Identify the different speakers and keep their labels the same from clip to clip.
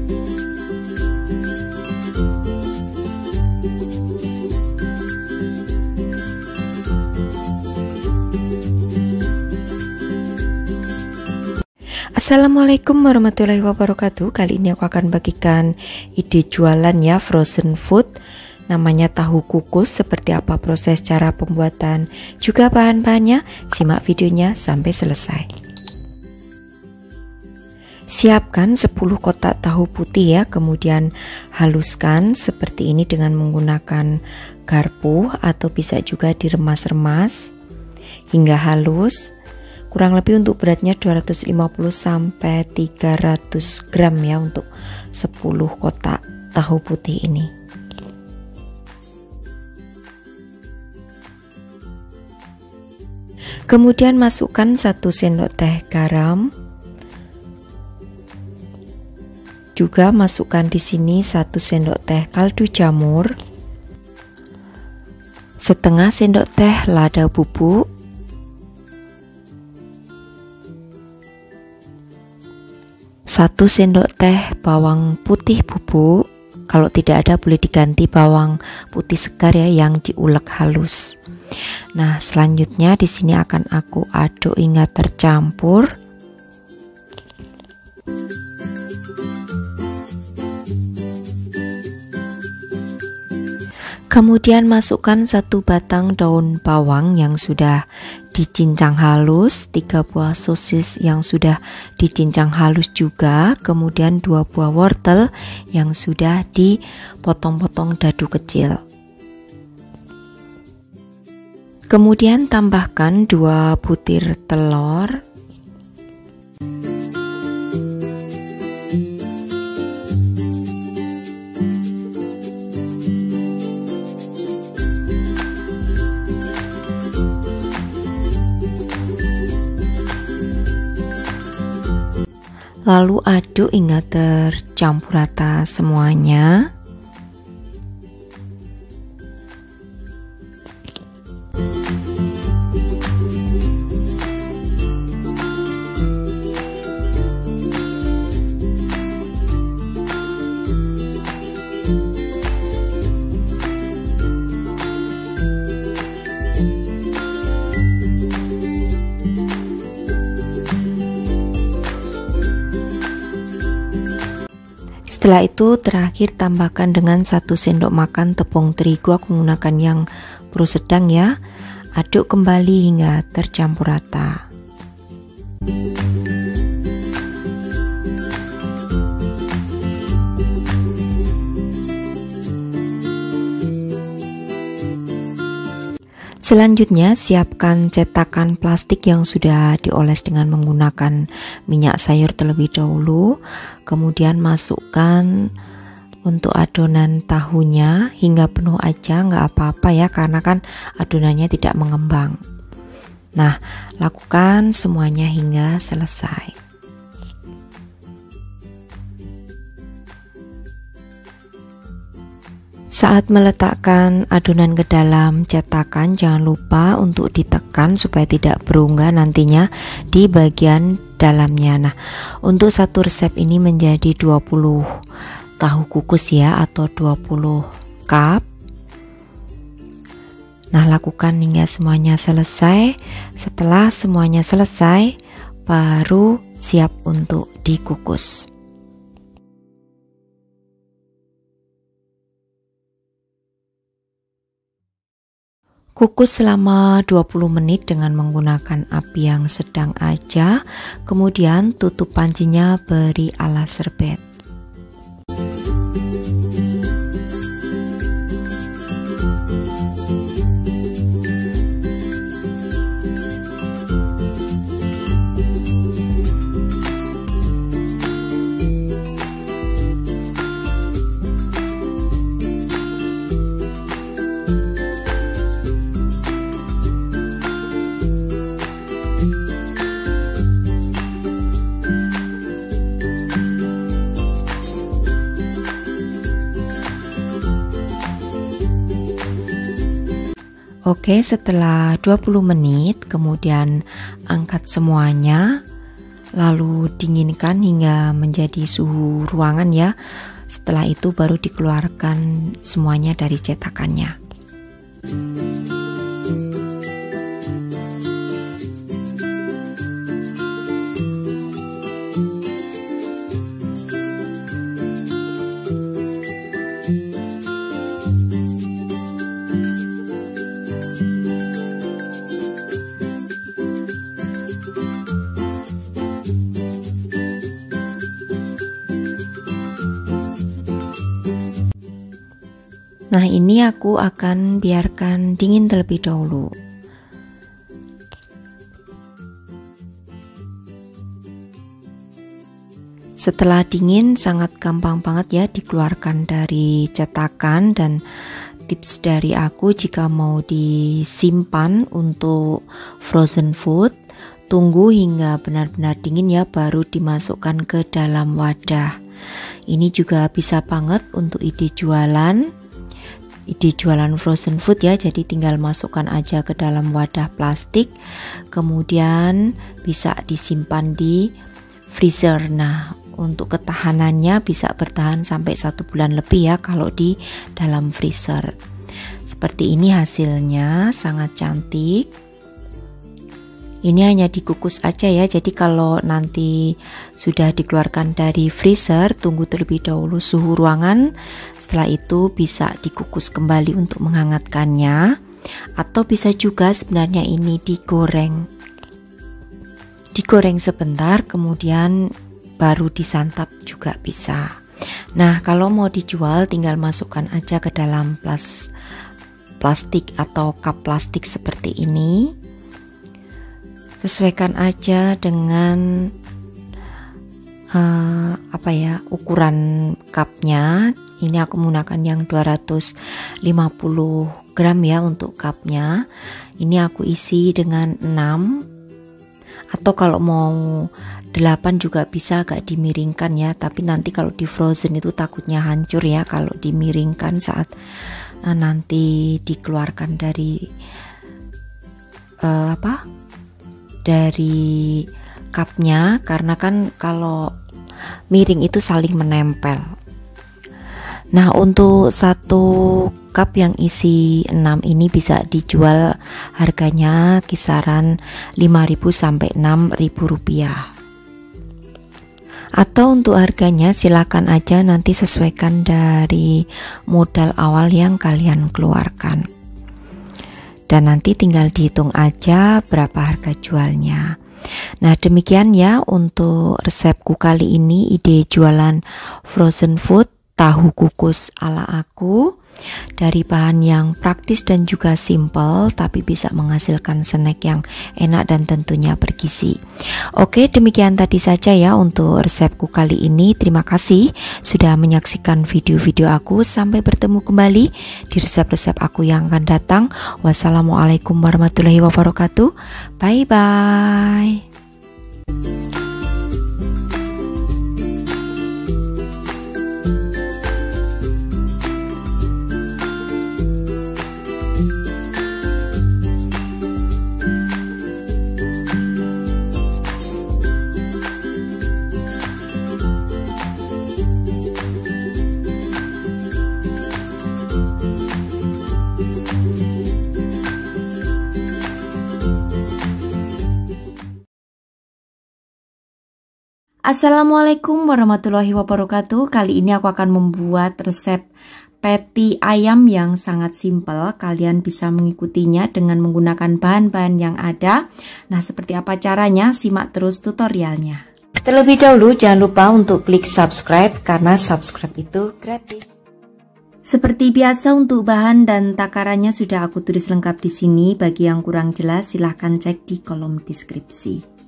Speaker 1: Assalamualaikum warahmatullahi wabarakatuh. Kali ini aku akan bagikan ide jualan ya, frozen food. Namanya tahu kukus. Seperti apa proses cara pembuatan juga bahan-bahannya, simak videonya sampai selesai. Siapkan 10 kotak tahu putih ya, kemudian haluskan seperti ini dengan menggunakan garpu atau bisa juga diremas-remas hingga halus. Kurang lebih untuk beratnya 250 sampai 300 gram ya untuk 10 kotak tahu putih ini. Kemudian masukkan 1 sendok teh garam. Juga masukkan di sini 1 sendok teh kaldu jamur. Setengah sendok teh lada bubuk. 1 sendok teh bawang putih bubuk. Kalau tidak ada boleh diganti bawang putih segar ya yang diulek halus. Nah, selanjutnya di sini akan aku aduk hingga tercampur. Kemudian masukkan 1 batang daun bawang yang sudah dicincang halus, 3 buah sosis yang sudah dicincang halus juga, kemudian 2 buah wortel yang sudah dipotong-potong dadu kecil. Kemudian tambahkan 2 butir telur. Lalu aduk hingga tercampur rata semuanya. Setelah itu terakhir tambahkan dengan 1 sendok makan tepung terigu, aku menggunakan yang pro sedang ya. Aduk kembali hingga tercampur rata. Selanjutnya siapkan cetakan plastik yang sudah dioles dengan menggunakan minyak sayur terlebih dahulu. Kemudian masukkan untuk adonan tahunya hingga penuh aja, nggak apa-apa ya karena kan adonannya tidak mengembang. Nah, lakukan semuanya hingga selesai. Saat meletakkan adonan ke dalam cetakan, jangan lupa untuk ditekan supaya tidak berunggah nantinya di bagian dalamnya. Nah, untuk satu resep ini menjadi 20 tahu kukus ya, atau 20 cup. Nah, lakukan hingga semuanya selesai. Setelah semuanya selesai, baru siap untuk dikukus. Kukus selama 20 menit dengan menggunakan api yang sedang aja. Kemudian tutup pancinya, beri alas serbet. Oke, setelah 20 menit kemudian angkat semuanya. lalu dinginkan hingga menjadi suhu ruangan ya. Setelah itu baru dikeluarkan semuanya dari cetakannya. Nah, ini aku akan biarkan dingin terlebih dahulu. Setelah dingin sangat gampang banget ya dikeluarkan dari cetakan, dan tips dari aku jika mau disimpan untuk frozen food, tunggu hingga benar-benar dingin ya baru dimasukkan ke dalam wadah. Ini juga bisa banget untuk ide jualan frozen food ya. Jadi tinggal masukkan aja ke dalam wadah plastik, kemudian bisa disimpan di freezer. Nah, untuk ketahanannya bisa bertahan sampai 1 bulan lebih ya kalau di dalam freezer. Seperti ini hasilnya, sangat cantik. Ini hanya dikukus aja ya, jadi kalau nanti sudah dikeluarkan dari freezer, tunggu terlebih dahulu suhu ruangan. Setelah itu bisa dikukus kembali untuk menghangatkannya, atau bisa juga sebenarnya ini digoreng sebentar kemudian baru disantap juga bisa. Nah, kalau mau dijual tinggal masukkan aja ke dalam plastik atau cup plastik seperti ini. Sesuaikan aja dengan ukuran cupnya. Ini aku menggunakan yang 250 gram ya untuk cupnya. Ini aku isi dengan 6, atau kalau mau 8 juga bisa agak dimiringkan ya, tapi nanti kalau di frozen itu takutnya hancur ya kalau dimiringkan saat nanti dikeluarkan dari dari cupnya, karena kan kalau miring itu saling menempel. Nah, untuk 1 cup yang isi 6 ini bisa dijual harganya kisaran 5.000 sampai 6.000 rupiah. Atau untuk harganya silakan aja nanti sesuaikan dari modal awal yang kalian keluarkan. Dan nanti tinggal dihitung aja berapa harga jualnya. Nah, demikian ya untuk resepku kali ini, ide jualan frozen food tahu kukus ala aku, dari bahan yang praktis dan juga simple tapi bisa menghasilkan snack yang enak dan tentunya bergizi. Oke, demikian tadi saja ya untuk resepku kali ini. Terima kasih sudah menyaksikan video-video aku. Sampai bertemu kembali di resep-resep aku yang akan datang. Wassalamualaikum warahmatullahi wabarakatuh. Bye bye. Assalamualaikum warahmatullahi wabarakatuh. Kali ini aku akan membuat resep patty ayam yang sangat simpel. Kalian bisa mengikutinya dengan menggunakan bahan-bahan yang ada. Nah, seperti apa caranya? Simak terus tutorialnya. Terlebih dahulu jangan lupa untuk klik subscribe karena subscribe itu gratis. Seperti biasa untuk bahan dan takarannya sudah aku tulis lengkap di sini. Bagi yang kurang jelas silahkan cek di kolom deskripsi.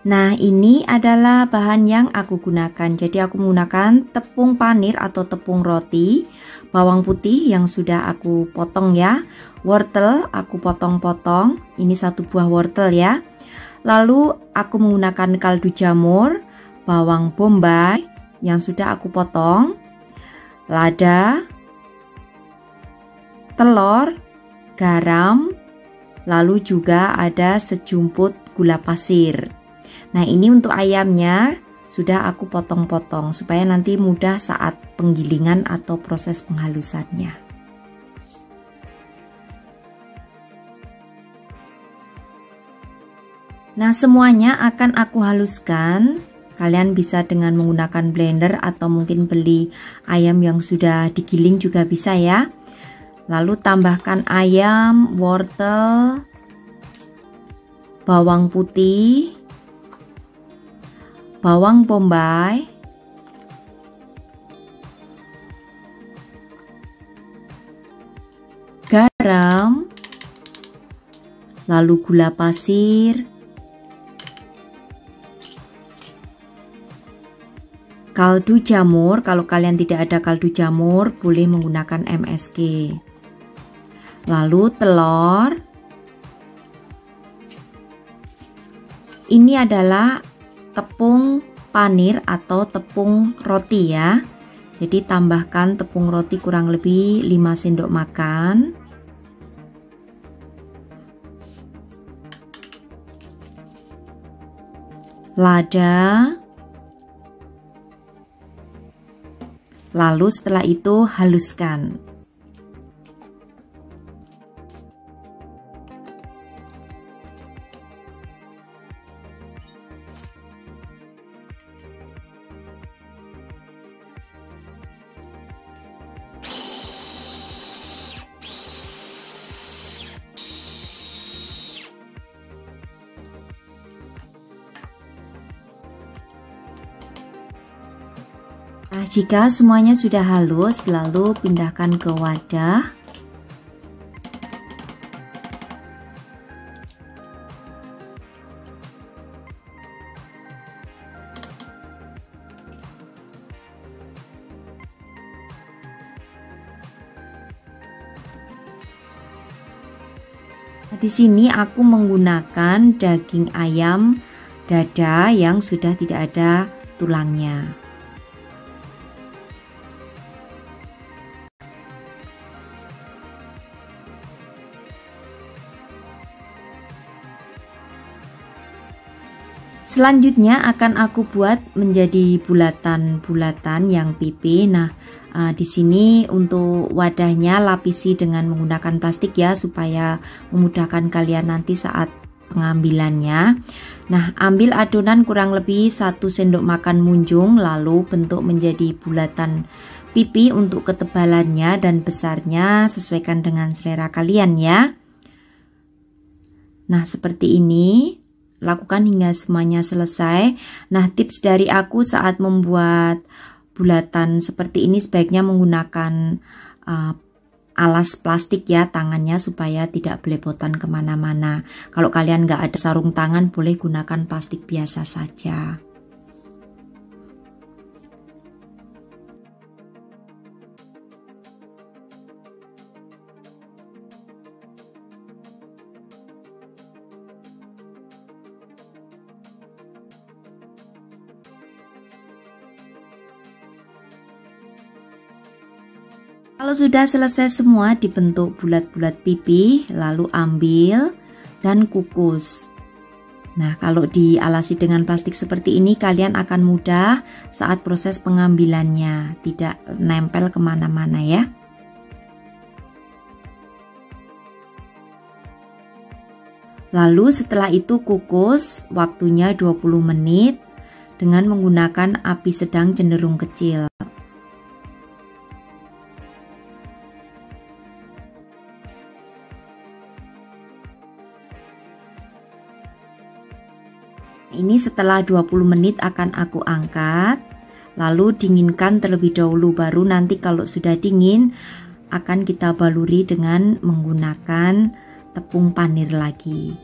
Speaker 1: Nah, ini adalah bahan yang aku gunakan. Jadi aku menggunakan tepung panir atau tepung roti, bawang putih yang sudah aku potong ya, wortel aku potong-potong, ini 1 buah wortel ya. Lalu aku menggunakan kaldu jamur, bawang bombay yang sudah aku potong, lada, telur, garam, lalu juga ada sejumput gula pasir. Nah, ini untuk ayamnya sudah aku potong-potong supaya nanti mudah saat penggilingan atau proses penghalusannya. Nah, semuanya akan aku haluskan. Kalian bisa dengan menggunakan blender atau mungkin beli ayam yang sudah digiling juga bisa ya. Lalu tambahkan ayam, wortel, bawang putih, bawang bombay, garam, lalu gula pasir, kaldu jamur. Kalau kalian tidak ada kaldu jamur, boleh menggunakan MSG. Lalu telur. Ini adalah tepung panir atau tepung roti ya. Jadi tambahkan tepung roti kurang lebih 5 sendok makan. Lada. Lalu setelah itu haluskan. Nah, jika semuanya sudah halus, lalu pindahkan ke wadah. Nah, di sini aku menggunakan daging ayam dada yang sudah tidak ada tulangnya. Selanjutnya akan aku buat menjadi bulatan-bulatan yang pipi. Nah, di sini untuk wadahnya lapisi dengan menggunakan plastik ya, supaya memudahkan kalian nanti saat pengambilannya. Nah, ambil adonan kurang lebih 1 sendok makan munjung, lalu bentuk menjadi bulatan pipi. Untuk ketebalannya dan besarnya sesuaikan dengan selera kalian ya. Nah, seperti ini. Lakukan hingga semuanya selesai. Nah, tips dari aku saat membuat bulatan seperti ini sebaiknya menggunakan alas plastik ya tangannya, supaya tidak belepotan kemana-mana. Kalau kalian nggak ada sarung tangan, boleh gunakan plastik biasa saja. Kalau sudah selesai semua dibentuk bulat-bulat pipi, lalu ambil dan kukus. Nah, kalau dialasi dengan plastik seperti ini, kalian akan mudah saat proses pengambilannya, tidak nempel kemana-mana ya. Lalu setelah itu kukus, waktunya 20 menit dengan menggunakan api sedang cenderung kecil. Ini setelah 20 menit akan aku angkat, lalu dinginkan terlebih dahulu, baru nanti kalau sudah dingin akan kita baluri dengan menggunakan tepung panir lagi.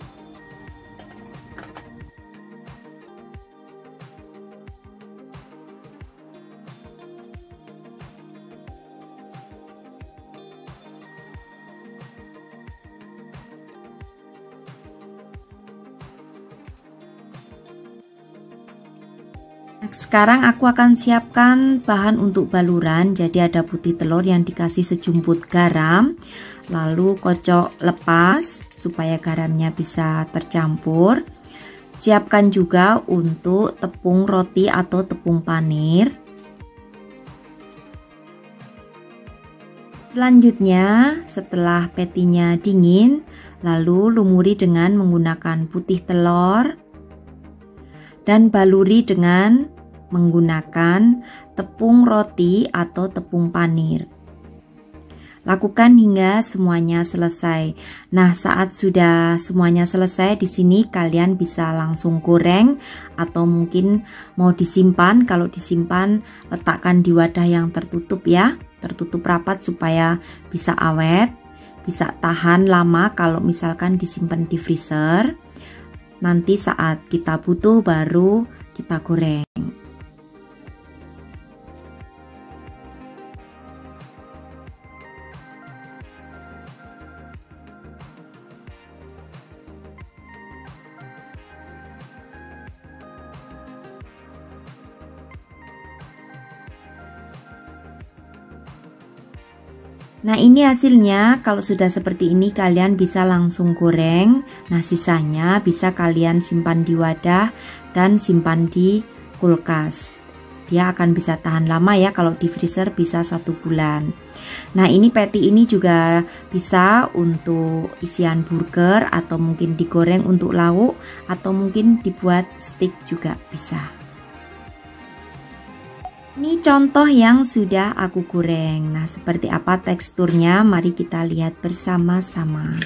Speaker 1: Sekarang aku akan siapkan bahan untuk baluran. Jadi ada putih telur yang dikasih sejumput garam, lalu kocok lepas, supaya garamnya bisa tercampur. Siapkan juga untuk tepung roti atau tepung panir. Selanjutnya, setelah patinya dingin, lalu lumuri dengan menggunakan putih telur dan baluri dengan menggunakan tepung roti atau tepung panir. Lakukan hingga semuanya selesai. Nah, saat sudah semuanya selesai, di sini kalian bisa langsung goreng atau mungkin mau disimpan. Kalau disimpan, letakkan di wadah yang tertutup ya, tertutup rapat supaya bisa awet, bisa tahan lama kalau misalkan disimpan di freezer. Nanti saat kita butuh baru kita goreng. Nah, ini hasilnya. Kalau sudah seperti ini kalian bisa langsung goreng. Nah, sisanya bisa kalian simpan di wadah dan simpan di kulkas. Dia akan bisa tahan lama ya, kalau di freezer bisa 1 bulan. Nah, ini patty ini juga bisa untuk isian burger atau mungkin digoreng untuk lauk atau mungkin dibuat steak juga bisa. Ini contoh yang sudah aku goreng. Nah, seperti apa teksturnya? Mari kita lihat bersama-sama.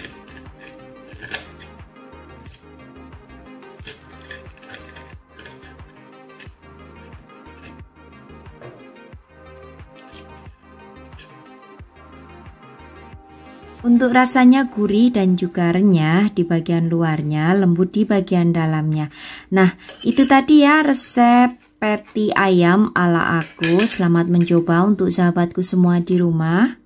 Speaker 1: Untuk rasanya gurih dan juga renyah di bagian luarnya, lembut di bagian dalamnya. Nah, itu tadi ya resep patty ayam ala aku. Selamat mencoba untuk sahabatku semua di rumah.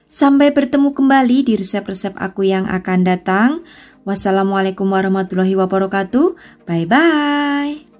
Speaker 1: Sampai bertemu kembali di resep-resep aku yang akan datang. Wassalamualaikum warahmatullahi wabarakatuh. Bye-bye.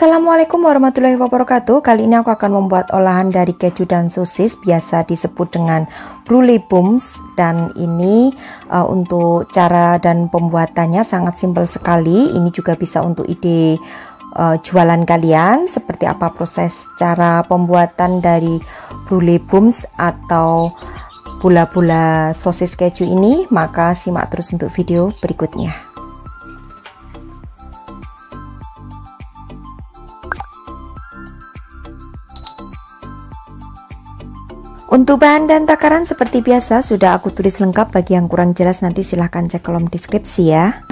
Speaker 1: Assalamualaikum warahmatullahi wabarakatuh. Kali ini aku akan membuat olahan dari keju dan sosis, biasa disebut dengan brulee bums. Dan ini untuk cara dan pembuatannya sangat simpel sekali. Ini juga bisa untuk ide jualan kalian. Seperti apa proses cara pembuatan dari brulee bums atau bola-bola sosis keju ini, maka simak terus untuk video berikutnya. Untuk bahan dan takaran seperti biasa sudah aku tulis lengkap. Bagi yang kurang jelas nanti silahkan cek kolom deskripsi ya.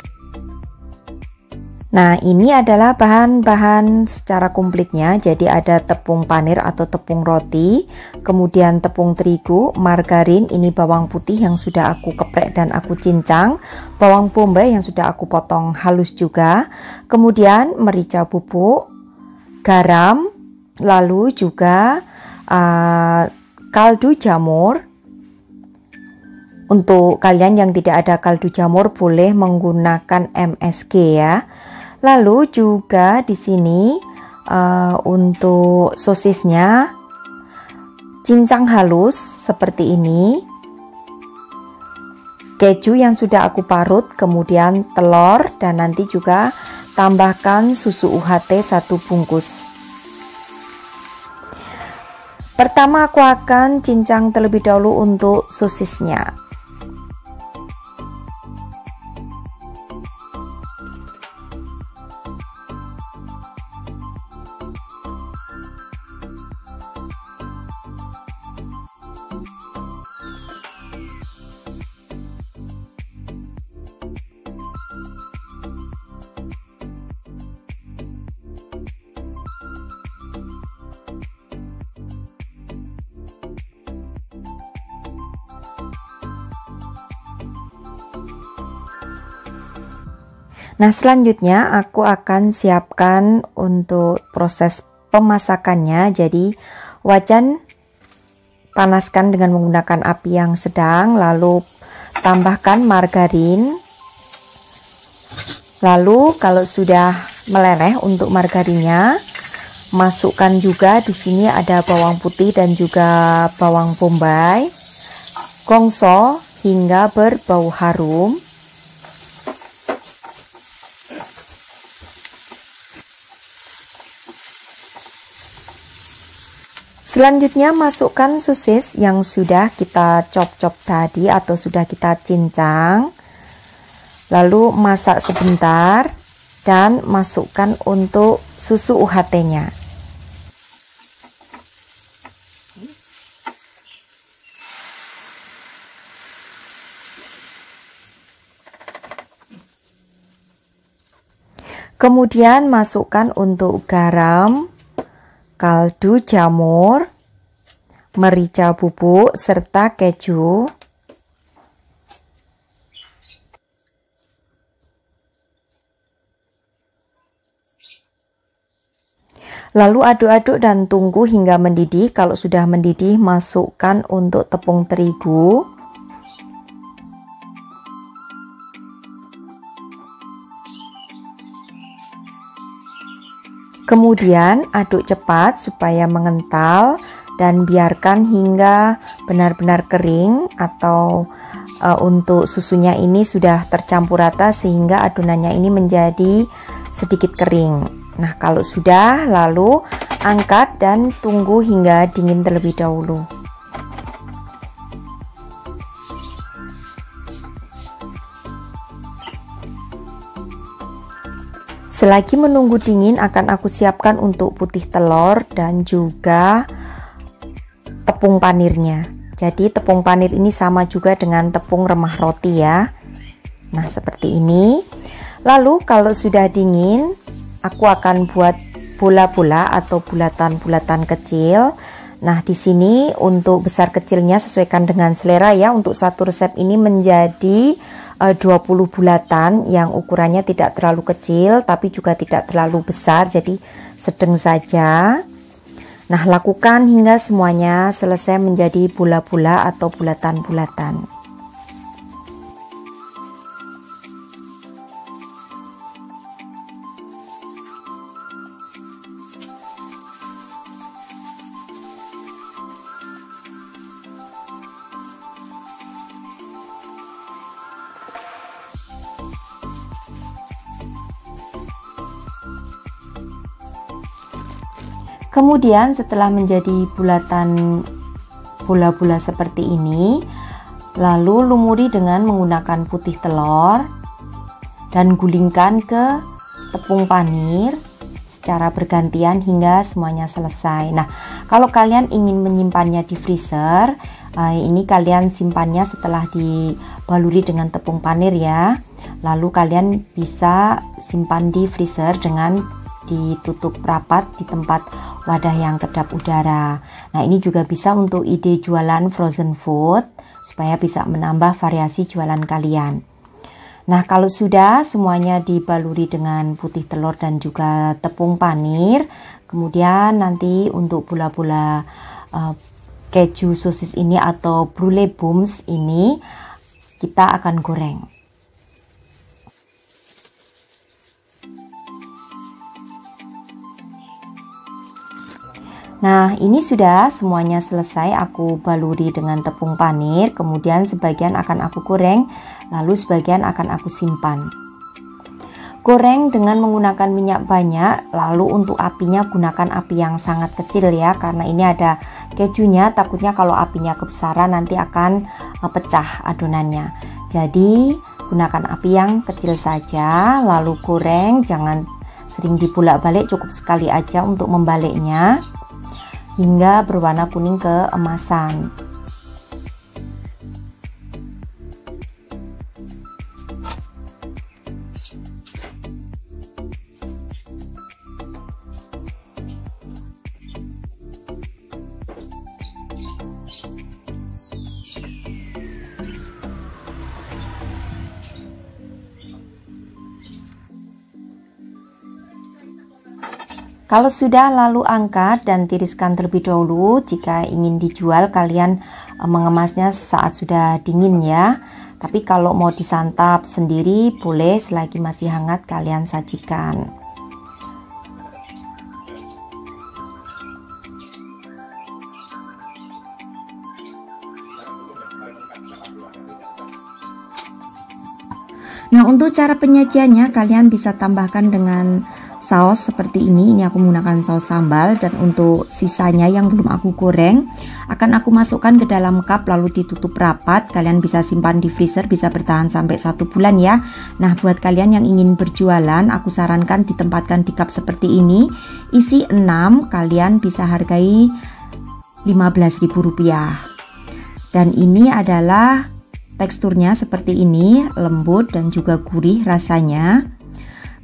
Speaker 1: Nah, ini adalah bahan-bahan secara komplitnya. Jadi ada tepung panir atau tepung roti, kemudian tepung terigu, margarin, ini bawang putih yang sudah aku geprek dan aku cincang, bawang bombay yang sudah aku potong halus juga, kemudian merica bubuk, garam, lalu juga kaldu jamur. Untuk kalian yang tidak ada kaldu jamur boleh menggunakan MSG ya. Lalu juga di sini untuk sosisnya cincang halus seperti ini. Keju yang sudah aku parut, kemudian telur, dan nanti juga tambahkan susu UHT 1 bungkus. Pertama aku akan cincang terlebih dahulu untuk sosisnya. Nah, selanjutnya aku akan siapkan untuk proses pemasakannya. Jadi wajan panaskan dengan menggunakan api yang sedang, lalu tambahkan margarin. Lalu kalau sudah meleleh untuk margarinnya, masukkan juga di sini ada bawang putih dan juga bawang bombay. Gongso hingga berbau harum. Selanjutnya masukkan sosis yang sudah kita chop-chop tadi atau sudah kita cincang. Lalu masak sebentar dan masukkan untuk susu UHT-nya. Kemudian masukkan untuk garam, kaldu jamur, merica bubuk, serta keju. Lalu aduk-aduk dan tunggu hingga mendidih. Kalau sudah mendidih, masukkan untuk tepung terigu. Kemudian aduk cepat supaya mengental dan biarkan hingga benar-benar kering, atau untuk susunya ini sudah tercampur rata sehingga adonannya ini menjadi sedikit kering. Nah, kalau sudah, lalu angkat dan tunggu hingga dingin terlebih dahulu. Selagi menunggu dingin akan aku siapkan untuk putih telur dan juga tepung panirnya. Jadi tepung panir ini sama juga dengan tepung remah roti ya. Nah, seperti ini. Lalu kalau sudah dingin, aku akan buat bola-bola atau bulatan-bulatan kecil. Nah, di sini untuk besar kecilnya sesuaikan dengan selera ya. Untuk satu resep ini menjadi 20 bulatan yang ukurannya tidak terlalu kecil tapi juga tidak terlalu besar, jadi sedang saja. Nah, lakukan hingga semuanya selesai menjadi bola-bola atau bulatan-bulatan. Kemudian setelah menjadi bulatan bola-bola seperti ini, lalu lumuri dengan menggunakan putih telur dan gulingkan ke tepung panir secara bergantian hingga semuanya selesai. Nah, kalau kalian ingin menyimpannya di freezer, ini kalian simpannya setelah dibaluri dengan tepung panir ya. Lalu kalian bisa simpan di freezer dengan ditutup rapat di tempat wadah yang kedap udara. Nah, ini juga bisa untuk ide jualan frozen food supaya bisa menambah variasi jualan kalian. Nah, kalau sudah semuanya dibaluri dengan putih telur dan juga tepung panir, kemudian nanti untuk bola-bola keju sosis ini atau brulee booms ini kita akan goreng. Nah, ini sudah semuanya selesai aku baluri dengan tepung panir, kemudian sebagian akan aku goreng, lalu sebagian akan aku simpan. Goreng dengan menggunakan minyak banyak, lalu untuk apinya gunakan api yang sangat kecil ya, karena ini ada kejunya, takutnya kalau apinya kebesaran nanti akan pecah adonannya. Jadi gunakan api yang kecil saja, lalu goreng, jangan sering dibolak-balik, cukup sekali aja untuk membaliknya hingga berwarna kuning keemasan. Kalau sudah, lalu angkat dan tiriskan terlebih dahulu. Jika ingin dijual, kalian mengemasnya saat sudah dingin ya. Tapi kalau mau disantap sendiri boleh, selagi masih hangat kalian sajikan. Nah, untuk cara penyajiannya kalian bisa tambahkan dengan saus seperti ini aku menggunakan saus sambal, dan untuk sisanya yang belum aku goreng akan aku masukkan ke dalam cup lalu ditutup rapat. Kalian bisa simpan di freezer, bisa bertahan sampai 1 bulan ya. Nah, buat kalian yang ingin berjualan, aku sarankan ditempatkan di cup seperti ini, isi 6, kalian bisa hargai Rp15.000. Dan ini adalah teksturnya seperti ini, lembut dan juga gurih rasanya.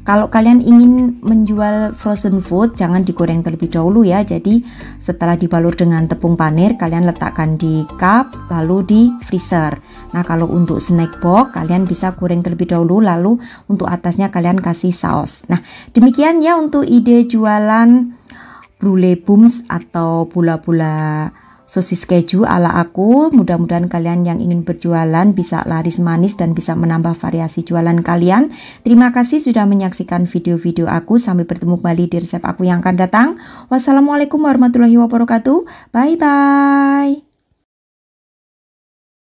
Speaker 1: Kalau kalian ingin menjual frozen food, jangan digoreng terlebih dahulu ya. Jadi setelah dibalur dengan tepung panir, kalian letakkan di cup lalu di freezer. Nah, kalau untuk snack box kalian bisa goreng terlebih dahulu, lalu untuk atasnya kalian kasih saus. Nah, demikian ya untuk ide jualan brulee booms atau bola-bola sosis keju ala aku. Mudah-mudahan kalian yang ingin berjualan bisa laris manis dan bisa menambah variasi jualan kalian. Terima kasih sudah menyaksikan video-video aku. Sampai bertemu kembali di resep aku yang akan datang. Wassalamualaikum warahmatullahi wabarakatuh. Bye bye.